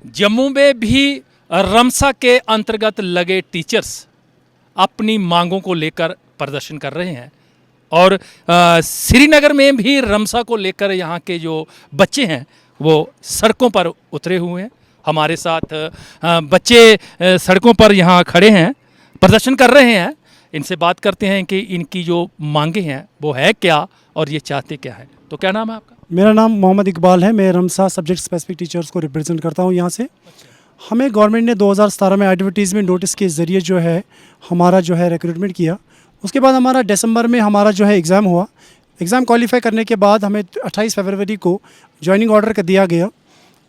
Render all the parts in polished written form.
जम्मू में भी रमसा के अंतर्गत लगे टीचर्स अपनी मांगों को लेकर प्रदर्शन कर रहे हैं और श्रीनगर में भी रमसा को लेकर यहाँ के जो बच्चे हैं वो सड़कों पर उतरे हुए हैं। हमारे साथ बच्चे सड़कों पर यहाँ खड़े हैं, प्रदर्शन कर रहे हैं। इनसे बात करते हैं कि इनकी जो मांगे हैं वो है क्या और ये चाहते क्या है। तो क्या नाम है आपका? मेरा नाम मोहम्मद इकबाल है। मैं रमसा सब्जेक्ट स्पेसिफिक टीचर्स को रिप्रेजेंट करता हूँ यहाँ से। हमें गवर्नमेंट ने 2017 में एडवर्टीज़मेंट नोटिस के ज़रिए जो है हमारा जो है रिक्रूटमेंट किया। उसके बाद हमारा दिसंबर में हमारा जो है एग्ज़ाम हुआ। एग्ज़ाम क्वालिफाई करने के बाद हमें 28 फरवरी को ज्वाइनिंग ऑर्डर कर दिया गया।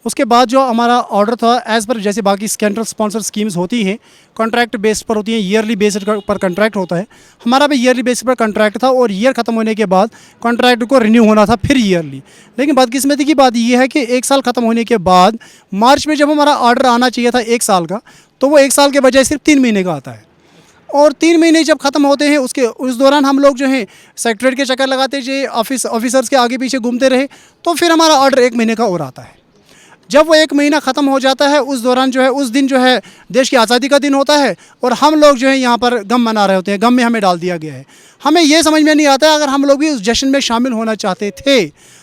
उसके बाद जो हमारा ऑर्डर था एज़ पर जैसे बाकी सेंट्रल स्पॉन्सर स्कीम्स होती हैं, कॉन्ट्रैक्ट बेस पर होती हैं, ईयरली बेस पर कॉन्ट्रैक्ट होता है। हमारा भी ईयरली बेस पर कॉन्ट्रैक्ट था और ईयर ख़त्म होने के बाद कॉन्ट्रैक्ट को रिन्यू होना था फिर ईयरली। लेकिन बदकिस्मती की बात यह है कि 1 साल ख़त्म होने के बाद मार्च में जब हमारा ऑर्डर आना चाहिए था 1 साल का, तो वो 1 साल के बजाय सिर्फ 3 महीने का आता है। और 3 महीने जब ख़त्म होते हैं उस दौरान हम लोग जो है सेक्रेटरीट के चक्कर लगाते जो ऑफिसर्स के आगे पीछे घूमते रहे, तो फिर हमारा ऑर्डर 1 महीने का और आता है। जब वो 1 महीना ख़त्म हो जाता है उस दौरान जो है उस दिन जो है देश की आज़ादी का दिन होता है और हम लोग जो है यहाँ पर गम मना रहे होते हैं। गम में हमें डाल दिया गया है। हमें ये समझ में नहीं आता अगर हम लोग भी उस जश्न में शामिल होना चाहते थे,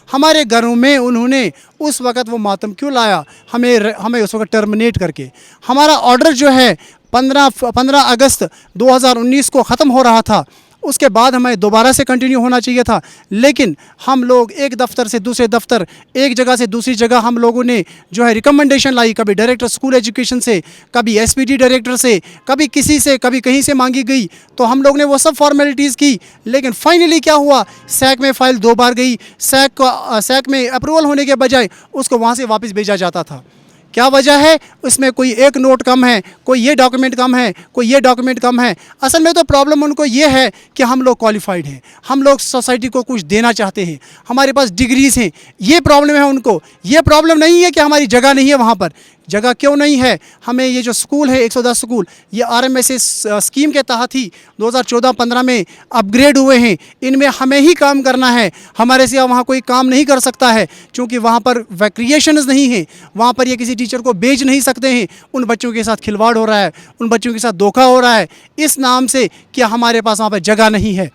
हमारे घरों में उन्होंने उस वक़्त वो मातम क्यों लाया हमें उस वक्त टर्मिनेट करके। हमारा ऑर्डर जो है 15 अगस्त 2019 को ख़त्म हो रहा था। उसके बाद हमें दोबारा से कंटिन्यू होना चाहिए था, लेकिन हम लोग एक दफ्तर से दूसरे दफ्तर, एक जगह से दूसरी जगह हम लोगों ने जो है रिकमेंडेशन लाई, कभी डायरेक्टर स्कूल एजुकेशन से, कभी एसपीडी डायरेक्टर से, कभी किसी से, कभी कहीं से मांगी गई। तो हम लोग ने वो सब फॉर्मेलिटीज़ की, लेकिन फाइनली क्या हुआ, सैक में फ़ाइल 2 बार गई। सैक में अप्रूवल होने के बजाय उसको वहाँ से वापस भेजा जाता था। क्या वजह है? उसमें कोई एक नोट कम है, कोई ये डॉक्यूमेंट कम है, कोई ये डॉक्यूमेंट कम है। असल में तो प्रॉब्लम उनको ये है कि हम लोग क्वालिफाइड हैं, हम लोग सोसाइटी को कुछ देना चाहते हैं, हमारे पास डिग्रीज़ हैं। ये प्रॉब्लम है उनको। ये प्रॉब्लम नहीं है कि हमारी जगह नहीं है वहाँ पर। जगह क्यों नहीं है? हमें ये जो स्कूल है 110 स्कूल, ये आरएमएसएस स्कीम के तहत ही 2014-15 में अपग्रेड हुए हैं। इनमें हमें ही काम करना है, हमारे सिवा वहाँ कोई काम नहीं कर सकता है, क्योंकि वहाँ पर वैक्रिएशंस नहीं है। वहाँ पर ये किसी टीचर को बेच नहीं सकते हैं। उन बच्चों के साथ खिलवाड़ हो रहा है, उन बच्चों के साथ धोखा हो रहा है, इस नाम से कि हमारे पास वहाँ पर जगह नहीं है।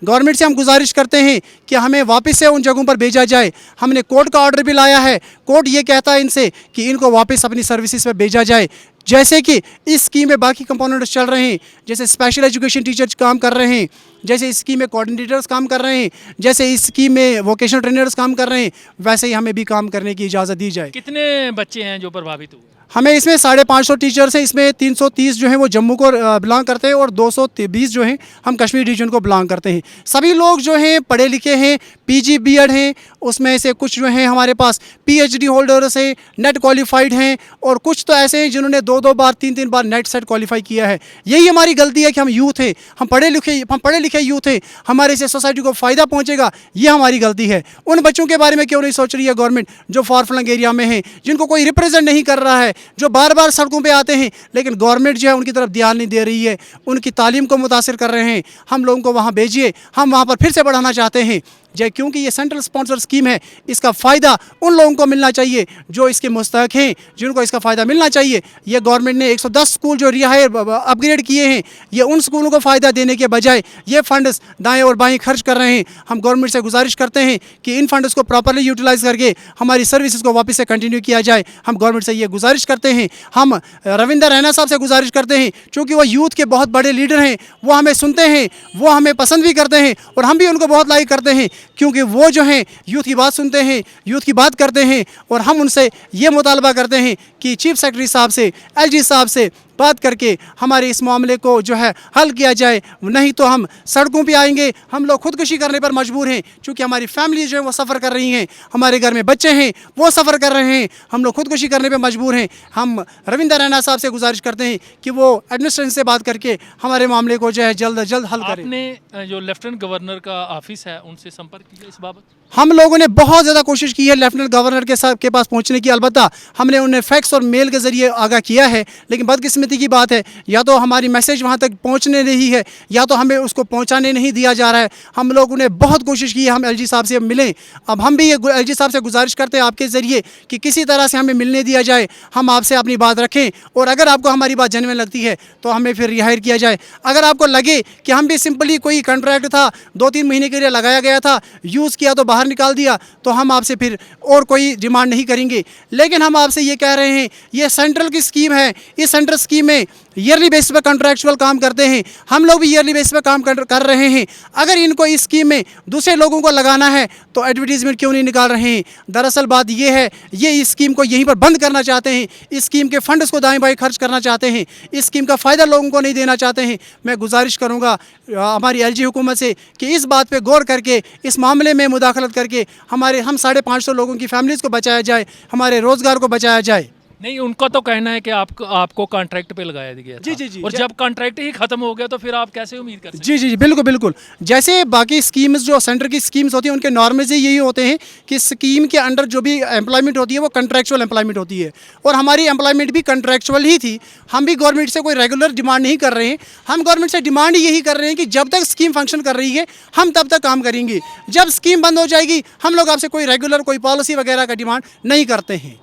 गवर्नमेंट से हम गुजारिश करते हैं कि हमें वापस से उन जगहों पर भेजा जाए। हमने कोर्ट का ऑर्डर भी लाया है। कोर्ट ये कहता है इनसे कि इनको वापस अपनी सर्विसेज पर भेजा जाए, जैसे कि इस स्कीम में बाकी कंपोनेंट्स चल रहे हैं। जैसे स्पेशल एजुकेशन टीचर्स काम कर रहे हैं, जैसे इस स्कीम में कोऑर्डिनेटर्स काम कर रहे हैं, जैसे इस स्कीम में वोकेशनल ट्रेनर्स काम कर रहे हैं, वैसे ही हमें भी काम करने की इजाज़त दी जाए। कितने बच्चे हैं जो प्रभावित हुए? हमें इसमें 550 टीचर्स हैं। इसमें 330 जो हैं वो जम्मू को बिलोंग करते हैं और 220 जो हैं हम कश्मीर रीजन को बिलोंग करते हैं। सभी लोग जो हैं पढ़े लिखे हैं, पीजी बीएड हैं, उसमें से कुछ जो हैं हमारे पास पीएचडी होल्डर्स हैं, नेट क्वालिफाइड हैं, और कुछ तो ऐसे हैं जिन्होंने 2-2 बार 3-3 बार नेट सेट क्वालिफाई किया है। यही हमारी गलती है कि हम यूथ हैं, हम पढ़े लिखे यूथ हैं, हमारे से सोसाइटी को फ़ायदा पहुँचेगा, ये हमारी गलती है। उन बच्चों के बारे में क्यों नहीं सोच रही है गवर्नमेंट जो फार फ्लंग एरिया में हैं, जिनको कोई रिप्रेजेंट नहीं कर रहा है, जो बार बार सड़कों पे आते हैं, लेकिन गवर्नमेंट जो है उनकी तरफ ध्यान नहीं दे रही है, उनकी तालीम को मुतासिर कर रहे हैं। हम लोगों को वहाँ भेजिए, हम वहाँ पर फिर से बढ़ाना चाहते हैं। क्योंकि ये सेंट्रल स्पॉन्सर स्कीम है, इसका फ़ायदा उन लोगों को मिलना चाहिए जो इसके मुस्तहक हैं, जिनको इसका फ़ायदा मिलना चाहिए। ये गवर्नमेंट ने 110 स्कूल जो रिहाई अपग्रेड किए हैं, ये उन स्कूलों को फ़ायदा देने के बजाय ये फ़ंड्स दाएं और बाएं खर्च कर रहे हैं। हम गवर्नमेंट से गुजारिश करते हैं कि इन फंड्स को प्रॉपरली यूटिलाइज़ करके हमारी सर्विसेज को वापस से कंटिन्यू किया जाए। हम गवर्नमेंट से ये गुजारिश करते हैं। हम रविंदर रैना साहब से गुजारिश करते हैं, क्योंकि वो यूथ के बहुत बड़े लीडर हैं, वो हमें सुनते हैं, वो हमें पसंद भी करते हैं और हम भी उनको बहुत लाइक करते हैं, क्योंकि वो जो हैं यूथ की बात सुनते हैं, यूथ की बात करते हैं। और हम उनसे ये मुतालबा करते हैं कि चीफ सेक्रेटरी साहब से, एलजी साहब से बात करके हमारे इस मामले को जो है हल किया जाए, नहीं तो हम सड़कों पे आएंगे। हम लोग खुदकुशी करने पर मजबूर हैं, क्योंकि हमारी फैमिली जो है वो सफ़र कर रही हैं, हमारे घर में बच्चे हैं वो सफ़र कर रहे हैं, हम लोग खुदकुशी करने पर मजबूर हैं। हम रविंदर रैना साहब से गुजारिश करते हैं कि वो एडमिनिस्ट्रेशन से बात करके हमारे मामले को जो है जल्द अज जल्द हल करें। आपने जो लेफ्टिनेंट गवर्नर का ऑफिस है उनसे संपर्क किया इस बाबत? हम लोगों ने बहुत ज़्यादा कोशिश की है लेफ्टिनेंट गवर्नर के पास पहुंचने की। अलबत्ता हमने उन्हें फैक्स और मेल के ज़रिए आगाह किया है, लेकिन बदकिस्मती बदकिस्मती की बात है, या तो हमारी मैसेज वहाँ तक पहुँचने नहीं है, या तो हमें उसको पहुँचाने नहीं दिया जा रहा है। हम लोगों ने बहुत कोशिश की है हम एलजी साहब से मिलें। अब हम भी ये एलजी साहब से गुजारिश करते हैं आपके ज़रिए कि किसी तरह से हमें मिलने दिया जाए, हम आपसे अपनी बात रखें, और अगर आपको हमारी बात जेन्युइन लगती है तो हमें फिर रिहायर किया जाए। अगर आपको लगे कि हम भी सिंपली कोई कॉन्ट्रैक्ट था 2-3 महीने के लिए लगाया गया था, यूज़ किया तो बाहर निकाल दिया, तो हम आपसे फिर और कोई डिमांड नहीं करेंगे। लेकिन हम आपसे ये कह रहे हैं, ये सेंट्रल की स्कीम है, इस सेंट्रल स्कीम में ईयरली बेसिस पर कॉन्ट्रैक्चुअल काम करते हैं, हम लोग भी ईयरली बेसिस पर काम कर रहे हैं। अगर इनको इस स्कीम में दूसरे लोगों को लगाना है तो एडवर्टीजमेंट क्यों नहीं निकाल रहे हैं? दरअसल बात ये है, ये इस स्कीम को यहीं पर बंद करना चाहते हैं, इस स्कीम के फंड्स को दाएं बाएं खर्च करना चाहते हैं, इस स्कीम का फ़ायदा लोगों को नहीं देना चाहते हैं। मैं गुजारिश करूँगा हमारी एलजी हुकूमत से कि इस बात पर गौर करके इस मामले में मुदाखलत करके हम 550 लोगों की फैमिलीज़ को बचाया जाए, हमारे रोज़गार को बचाया जाए। नहीं, उनका तो कहना है कि आपको कॉन्ट्रैक्ट पे लगाया गया था। जी। और जब कॉन्ट्रैक्ट ही खत्म हो गया तो फिर आप कैसे उम्मीद कर सकते हैं? जी, बिल्कुल। जैसे बाकी स्कीम्स जो सेंटर की स्कीम्स होती हैं उनके नॉर्म्स ही यही होते हैं कि स्कीम के अंडर जो भी एम्प्लॉयमेंट होती है वो कॉन्ट्रैक्चुअल एम्प्लॉयमेंट होती है, और हमारी एम्प्लॉयमेंट भी कॉन्ट्रैक्चुअल ही थी। हम भी गवर्नमेंट से कोई रेगुलर डिमांड नहीं कर रहे हैं, हम गवर्नमेंट से डिमांड यही कर रहे हैं कि जब तक स्कीम फंक्शन कर रही है हम तब तक काम करेंगे, जब स्कीम बंद हो जाएगी हम लोग आपसे कोई रेगुलर कोई पॉलिसी वगैरह का डिमांड नहीं करते हैं।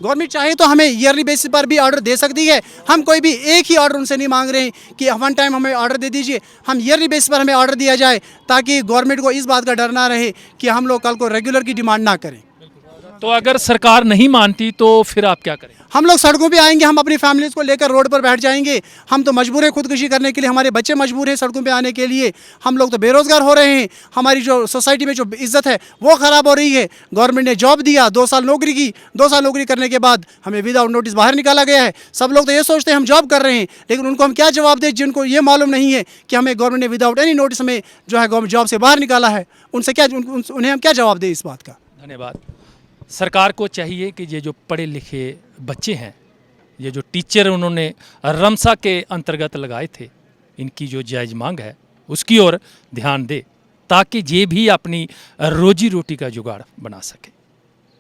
गवर्नमेंट चाहे तो हमें ईयरली बेसिस पर भी ऑर्डर दे सकती है, हम कोई भी एक ही ऑर्डर उनसे नहीं मांग रहे हैं कि वन टाइम हमें ऑर्डर दे दीजिए, हम ईयरली बेसिस पर हमें ऑर्डर दिया जाए ताकि गवर्नमेंट को इस बात का डर ना रहे कि हम लोग कल को रेगुलर की डिमांड ना करें। तो अगर सरकार नहीं मानती तो फिर आप क्या करें? हम लोग सड़कों पे आएंगे, हम अपनी फैमिलीज़ को लेकर रोड पर बैठ जाएंगे। हम तो मजबूर हैं खुदकुशी करने के लिए, हमारे बच्चे मजबूर हैं सड़कों पे आने के लिए, हम लोग तो बेरोज़गार हो रहे हैं, हमारी जो सोसाइटी में जो इज़्ज़त है वो ख़राब हो रही है। गवर्नमेंट ने जॉब दिया, 2 साल नौकरी की, 2 साल नौकरी करने के बाद हमें विदाउट नोटिस बाहर निकाला गया है। सब लोग तो ये सोचते हैं हम जॉब कर रहे हैं, लेकिन उनको हम क्या जवाब दें जिनको ये मालूम नहीं है कि हमें गवर्नमेंट ने विदाउट एनी नोटिस हमें जो है गवर्नमेंट जॉब से बाहर निकाला है। उन्हें हम क्या जवाब दें इस बात का? धन्यवाद। सरकार को चाहिए कि ये जो पढ़े लिखे बच्चे हैं, ये जो टीचर उन्होंने रमसा के अंतर्गत लगाए थे, इनकी जो जायज़ मांग है उसकी ओर ध्यान दे ताकि ये भी अपनी रोजी रोटी का जुगाड़ बना सके।